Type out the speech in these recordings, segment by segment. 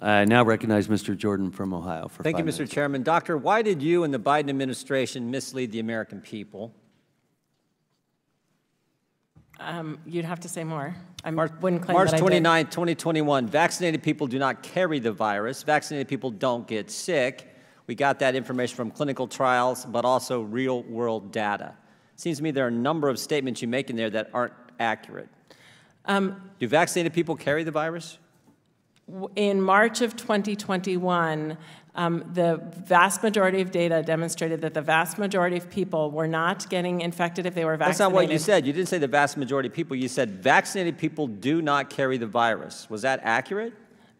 I now recognize Mr. Jordan from Ohio for 5 Thank you, minutes. Mr. Chairman. Doctor, why did you and the Biden administration mislead the American people? You'd have to say more. I March wouldn't claim that I did. 29, 2021, vaccinated people do not carry the virus. Vaccinated people don't get sick. We got that information from clinical trials, but also real-world data. It seems to me there are a number of statements you make in there that aren't accurate. Do vaccinated people carry the virus? In March of 2021, the vast majority of data demonstrated that the vast majority of people were not getting infected if they were vaccinated. That's not what you said. You didn't say the vast majority of people. You said vaccinated people do not carry the virus. Was that accurate?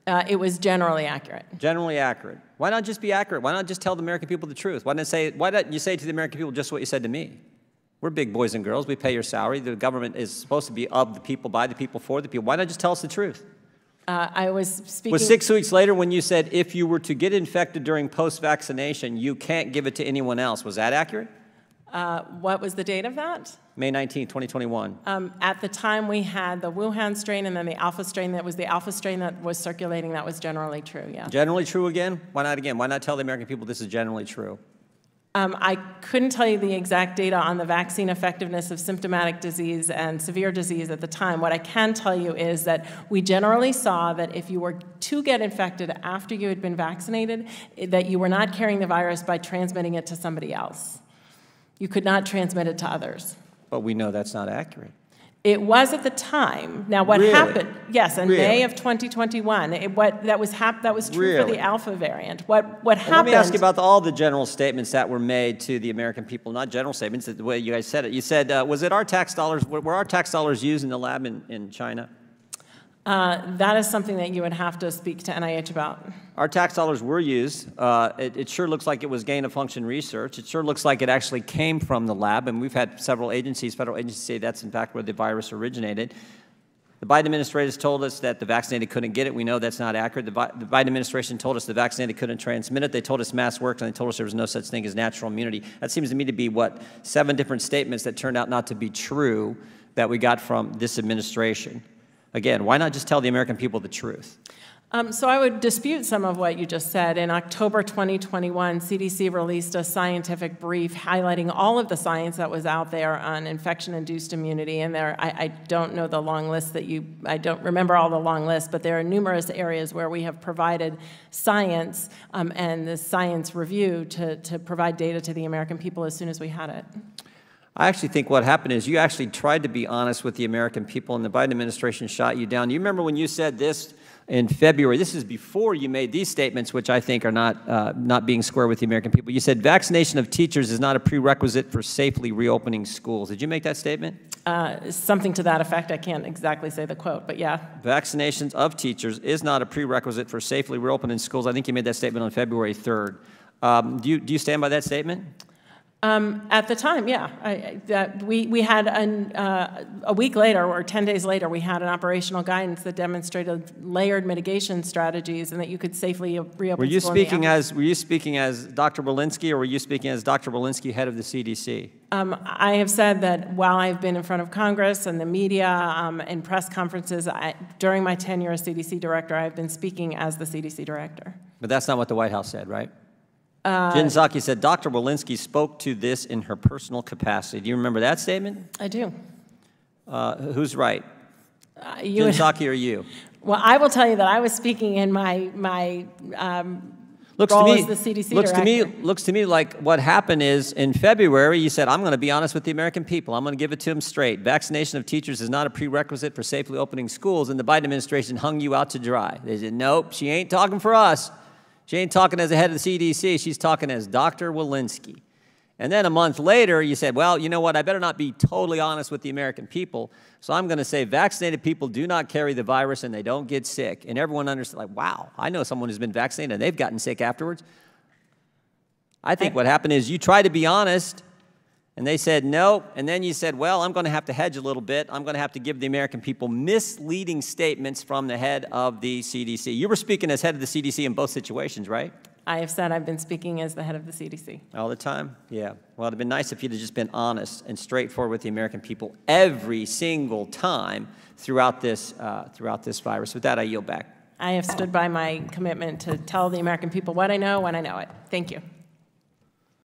It was generally accurate. Generally accurate. Why not just be accurate? Why not just tell the American people the truth? Why don't you say to the American people just what you said to me? We're big boys and girls. We pay your salary. The government is supposed to be of the people, by the people, for the people. Why not just tell us the truth? I was speaking... Was 6 weeks later when you said if you were to get infected during post-vaccination, you can't give it to anyone else. Was that accurate? What was the date of that? May 19, 2021. At the time, we had the Wuhan strain and then the Alpha strain. That was the Alpha strain that was circulating. That was generally true, yeah. Generally true again? Why not again? Why not tell the American people this is generally true? I couldn't tell you the exact data on the vaccine effectiveness of symptomatic disease and severe disease at the time. What I can tell you is that we generally saw that if you were to get infected after you had been vaccinated, that you were not carrying the virus by transmitting it to somebody else. You could not transmit it to others. But we know that's not accurate. It was at the time. Now, what Really? happened? Yes, in Really? May of 2021. That was true for Really? the Alpha variant. What happened? Let me ask you about all the general statements that were made to the American people. Not general statements, the way you guys said it. You said, was it our tax dollars? Were our tax dollars used in the lab in China? That is something that you would have to speak to NIH about. Our tax dollars were used. It sure looks like it was gain-of-function research. It sure looks like it actually came from the lab, and we've had several agencies, federal agencies, say that's in fact where the virus originated. The Biden administration told us that the vaccinated couldn't get it. We know that's not accurate. The Biden administration told us the vaccinated couldn't transmit it. They told us masks worked, and they told us there was no such thing as natural immunity. That seems to me to be, what, 7 different statements that turned out not to be true that we got from this administration. Again, why not just tell the American people the truth? So I would dispute some of what you just said. In October 2021, CDC released a scientific brief highlighting all of the science that was out there on infection-induced immunity. And I don't know the long list I don't remember all the long lists, but there are numerous areas where we have provided science and the science review to provide data to the American people as soon as we had it. I actually think what happened is you actually tried to be honest with the American people, and the Biden administration shot you down. You remember when you said this in February? This is before you made these statements, which I think are not being square with the American people. You said vaccination of teachers is not a prerequisite for safely reopening schools. Did you make that statement? Something to that effect. I can't exactly say the quote, but yeah. Vaccinations of teachers is not a prerequisite for safely reopening schools. I think you made that statement on February 3rd. Do you stand by that statement? At the time, yeah. We had a week later or 10 days later, we had an operational guidance that demonstrated layered mitigation strategies and that you could safely reopen Were you school. speaking as Dr. Walensky, or were you speaking as Dr. Walensky, head of the CDC? I have said that while I've been in front of Congress and the media and press conferences, during my tenure as CDC director, I've been speaking as the CDC director. But that's not what the White House said, right? Jen Psaki said Dr. Walensky spoke to this in her personal capacity. Do you remember that statement? I do. Who's right? Jen Psaki or you? Well, I will tell you that I was speaking in my looks role to me, as the CDC looks director. Looks to me like what happened is in February you said, I'm going to be honest with the American people. I'm going to give it to them straight. Vaccination of teachers is not a prerequisite for safely opening schools, and the Biden administration hung you out to dry. They said, nope, she ain't talking for us. She ain't talking as the head of the CDC. She's talking as Dr. Walensky. And then a month later, you said, well, you know what? I better not be totally honest with the American people. So I'm going to say vaccinated people do not carry the virus and they don't get sick. And everyone understands, like, wow, I know someone who's been vaccinated and they've gotten sick afterwards. I think what happened is you tried to be honest and they said no. And then you said, well, I'm going to have to hedge a little bit. I'm going to have to give the American people misleading statements from the head of the CDC. You were speaking as head of the CDC in both situations, right? I have said I've been speaking as the head of the CDC. All the time? Yeah. Well, it'd have been nice if you'd have just been honest and straightforward with the American people every single time throughout this virus. With that, I yield back. I have stood by my commitment to tell the American people what I know when I know it. Thank you.